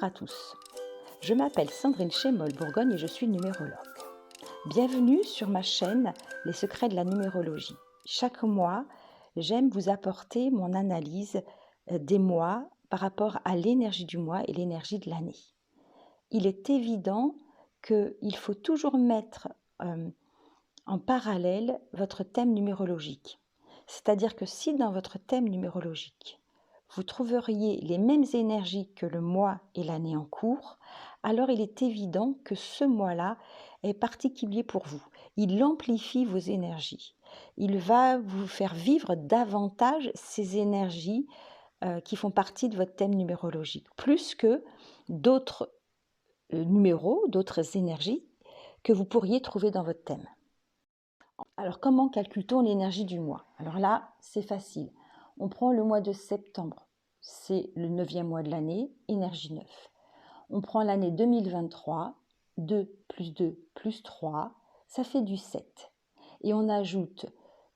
Bonjour à tous, je m'appelle Sandrine Chémol-Bourgogne et je suis numérologue. Bienvenue sur ma chaîne Les secrets de la numérologie. Chaque mois, j'aime vous apporter mon analyse des mois par rapport à l'énergie du mois et l'énergie de l'année. Il est évident qu'il faut toujours mettre en parallèle votre thème numérologique. C'est-à-dire que si dans votre thème numérologique, vous trouveriez les mêmes énergies que le mois et l'année en cours, alors il est évident que ce mois-là est particulier pour vous. Il amplifie vos énergies. Il va vous faire vivre davantage ces énergies qui font partie de votre thème numérologique, plus que d'autres numéros, d'autres énergies que vous pourriez trouver dans votre thème. Alors, comment calcule-t-on l'énergie du mois? Alors là, c'est facile. On prend le mois de septembre, c'est le 9e mois de l'année, énergie 9. On prend l'année 2023, 2 plus 2 plus 3, ça fait du 7. Et on ajoute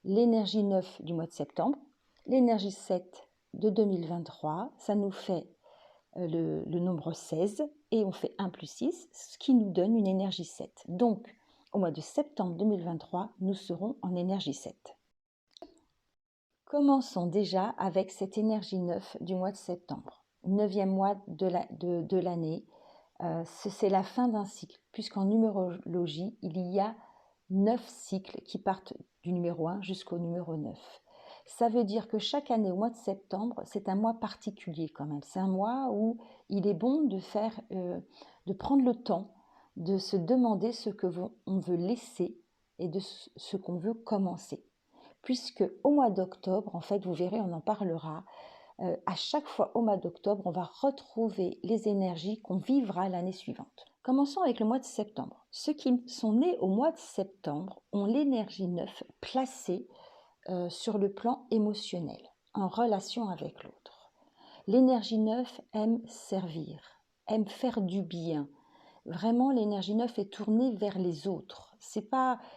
l'énergie 9 du mois de septembre, l'énergie 7 de 2023, ça nous fait le nombre 16, et on fait 1 plus 6, ce qui nous donne une énergie 7. Donc, au mois de septembre 2023, nous serons en énergie 7. Commençons déjà avec cette énergie 9 du mois de septembre. 9e mois de l'année, c'est la fin d'un cycle, puisqu'en numérologie, il y a 9 cycles qui partent du numéro 1 jusqu'au numéro 9. Ça veut dire que chaque année, au mois de septembre, c'est un mois particulier quand même. C'est un mois où il est bon de prendre le temps de se demander ce qu'on veut laisser et de ce qu'on veut commencer. Puisque au mois d'octobre, en fait, vous verrez, on en parlera, à chaque fois au mois d'octobre, on va retrouver les énergies qu'on vivra l'année suivante. Commençons avec le mois de septembre. Ceux qui sont nés au mois de septembre ont l'énergie 9 placée sur le plan émotionnel, en relation avec l'autre. L'énergie 9 aime servir, aime faire du bien. Vraiment, l'énergie 9 est tournée vers les autres.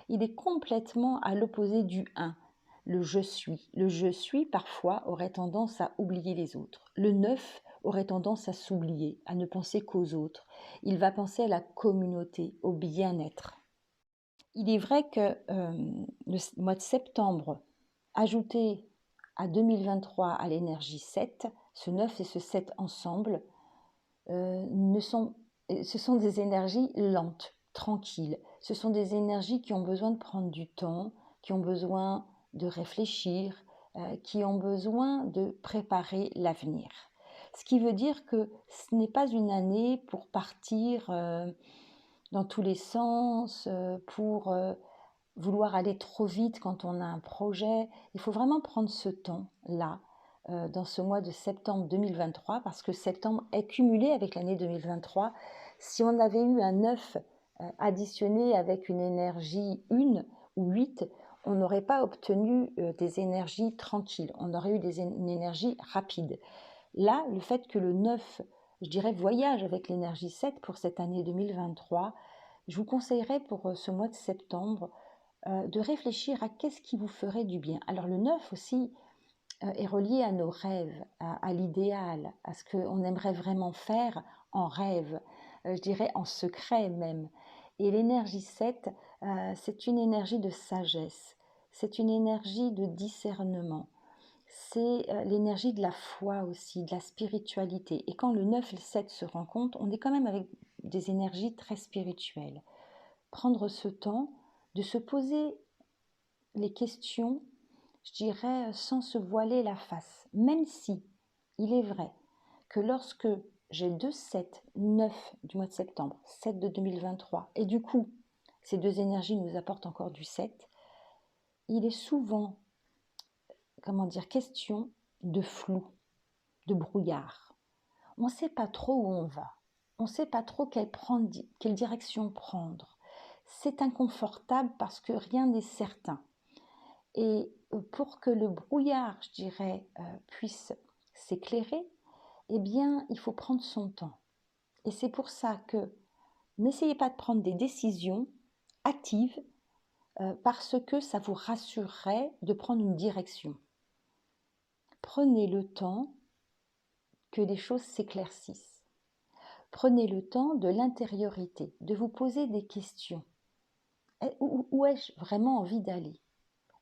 Il est complètement à l'opposé du 1, le je suis. Le je suis, parfois, aurait tendance à oublier les autres. Le 9 aurait tendance à s'oublier, à ne penser qu'aux autres. Il va penser à la communauté, au bien-être. Il est vrai que le mois de septembre, ajouté à 2023 à l'énergie 7, ce 9 et ce 7 ensemble, ce sont des énergies lentes, tranquilles. Ce sont des énergies qui ont besoin de prendre du temps, qui ont besoin de réfléchir, qui ont besoin de préparer l'avenir. Ce qui veut dire que ce n'est pas une année pour partir dans tous les sens, pour vouloir aller trop vite quand on a un projet. Il faut vraiment prendre ce temps-là, dans ce mois de septembre 2023, parce que septembre est cumulé avec l'année 2023. Si on avait eu un 9 additionné avec une énergie 1 ou 8, on n'aurait pas obtenu des énergies tranquilles, on aurait eu une énergie rapide. Là, le fait que le 9, je dirais, voyage avec l'énergie 7 pour cette année 2023, je vous conseillerais pour ce mois de septembre de réfléchir à qu'est-ce qui vous ferait du bien. Alors le 9 aussi est relié à nos rêves, à l'idéal, à ce qu'on aimerait vraiment faire en rêve, je dirais en secret même. Et l'énergie 7, c'est une énergie de sagesse, c'est une énergie de discernement, c'est l'énergie de la foi aussi, de la spiritualité. Et quand le 9 et le 7 se rencontrent, on est quand même avec des énergies très spirituelles. Prendre ce temps de se poser les questions, je dirais, sans se voiler la face. Même si il est vrai que lorsque j'ai 2 7, 9 du mois de septembre, 7 de 2023, et du coup, ces deux énergies nous apportent encore du 7, il est souvent, question de flou, de brouillard. On ne sait pas trop où on va. On ne sait pas trop quelle direction prendre. C'est inconfortable parce que rien n'est certain. Et pour que le brouillard, je dirais, puisse s'éclairer, eh bien, il faut prendre son temps. Et c'est pour ça que n'essayez pas de prendre des décisions hâtives parce que ça vous rassurerait de prendre une direction. Prenez le temps que les choses s'éclaircissent. Prenez le temps de l'intériorité, de vous poser des questions. Où ai-je vraiment envie d'aller?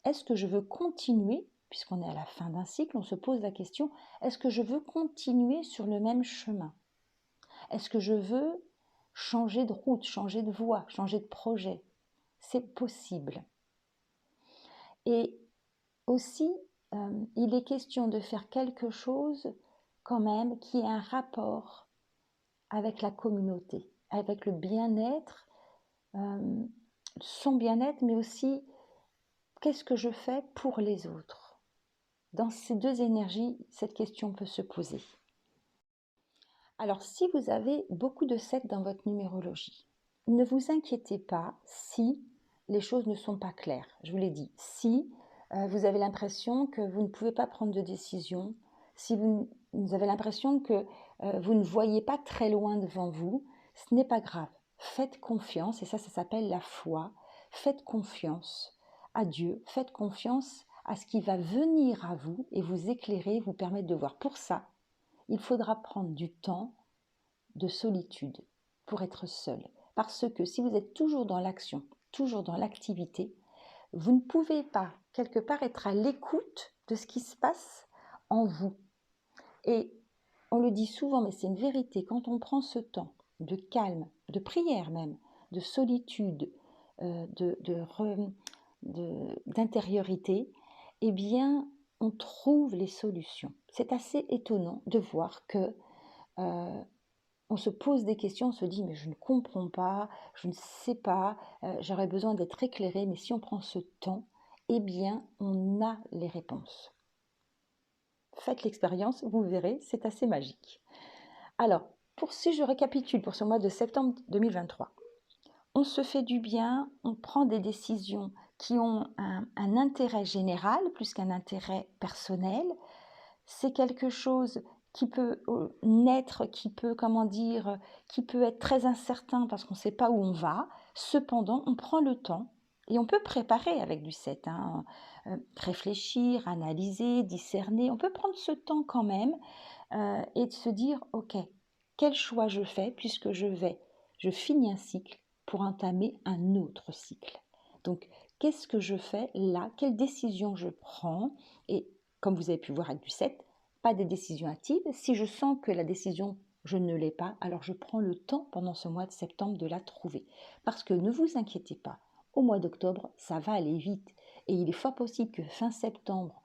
Est-ce que je veux continuer, puisqu'on est à la fin d'un cycle, on se pose la question, est-ce que je veux continuer sur le même chemin? Est-ce que je veux changer de route, changer de voie, changer de projet? C'est possible. Et aussi, il est question de faire quelque chose quand même qui ait un rapport avec la communauté, avec le bien-être, son bien-être, mais aussi qu'est-ce que je fais pour les autres? Dans ces deux énergies, cette question peut se poser. Alors, si vous avez beaucoup de 7 dans votre numérologie, ne vous inquiétez pas si les choses ne sont pas claires. Je vous l'ai dit, si vous avez l'impression que vous ne pouvez pas prendre de décision, si vous avez l'impression que vous ne voyez pas très loin devant vous, ce n'est pas grave. Faites confiance, et ça s'appelle la foi. Faites confiance à Dieu, faites confiance à ce qui va venir à vous et vous éclairer, vous permettre de voir. Pour ça, il faudra prendre du temps de solitude pour être seul. Parce que si vous êtes toujours dans l'action, toujours dans l'activité, vous ne pouvez pas, quelque part, être à l'écoute de ce qui se passe en vous. Et on le dit souvent, mais c'est une vérité, quand on prend ce temps de calme, de prière même, de solitude, d'intériorité, eh bien, on trouve les solutions. C'est assez étonnant de voir que on se pose des questions, on se dit mais je ne comprends pas, je ne sais pas, j'aurais besoin d'être éclairé, mais si on prend ce temps, eh bien, on a les réponses. Faites l'expérience, vous verrez, c'est assez magique. Alors, si je récapitule pour ce mois de septembre 2023, on se fait du bien, on prend des décisions qui ont un intérêt général plus qu'un intérêt personnel. C'est quelque chose qui peut naître, qui peut être très incertain parce qu'on ne sait pas où on va. Cependant, on prend le temps et on peut préparer avec du 7, réfléchir, analyser, discerner. On peut prendre ce temps quand même et de se dire, ok, quel choix je fais puisque je finis un cycle pour entamer un autre cycle. Donc, qu'est-ce que je fais là? Quelle décision je prends? Et comme vous avez pu voir avec du 7, pas des décisions hâtives. Si je sens que la décision, je ne l'ai pas, alors je prends le temps pendant ce mois de septembre de la trouver. Parce que ne vous inquiétez pas, au mois d'octobre, ça va aller vite. Et il est fort possible que fin septembre,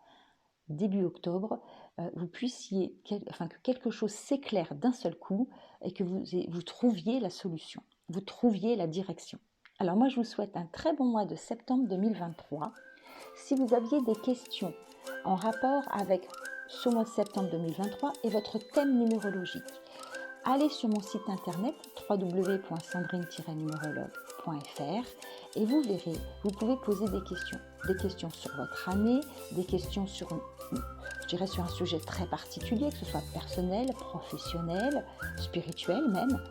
début octobre, que quelque chose s'éclaire d'un seul coup et que vous trouviez la solution, vous trouviez la direction. Alors moi, je vous souhaite un très bon mois de septembre 2023. Si vous aviez des questions en rapport avec ce mois de septembre 2023 et votre thème numérologique, allez sur mon site internet www.sandrine-numérologue.fr et vous verrez, vous pouvez poser des questions sur votre année, des questions sur un sujet très particulier, que ce soit personnel, professionnel, spirituel même.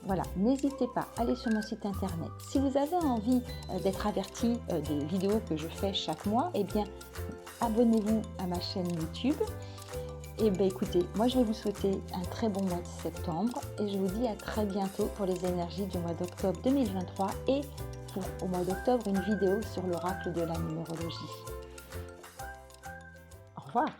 Voilà, n'hésitez pas, allez sur mon site internet. Si vous avez envie d'être averti des vidéos que je fais chaque mois, eh bien, abonnez-vous à ma chaîne YouTube. Et bien écoutez, moi je vais vous souhaiter un très bon mois de septembre et je vous dis à très bientôt pour les énergies du mois d'octobre 2023 et pour au mois d'octobre une vidéo sur l'oracle de la numérologie. Au revoir.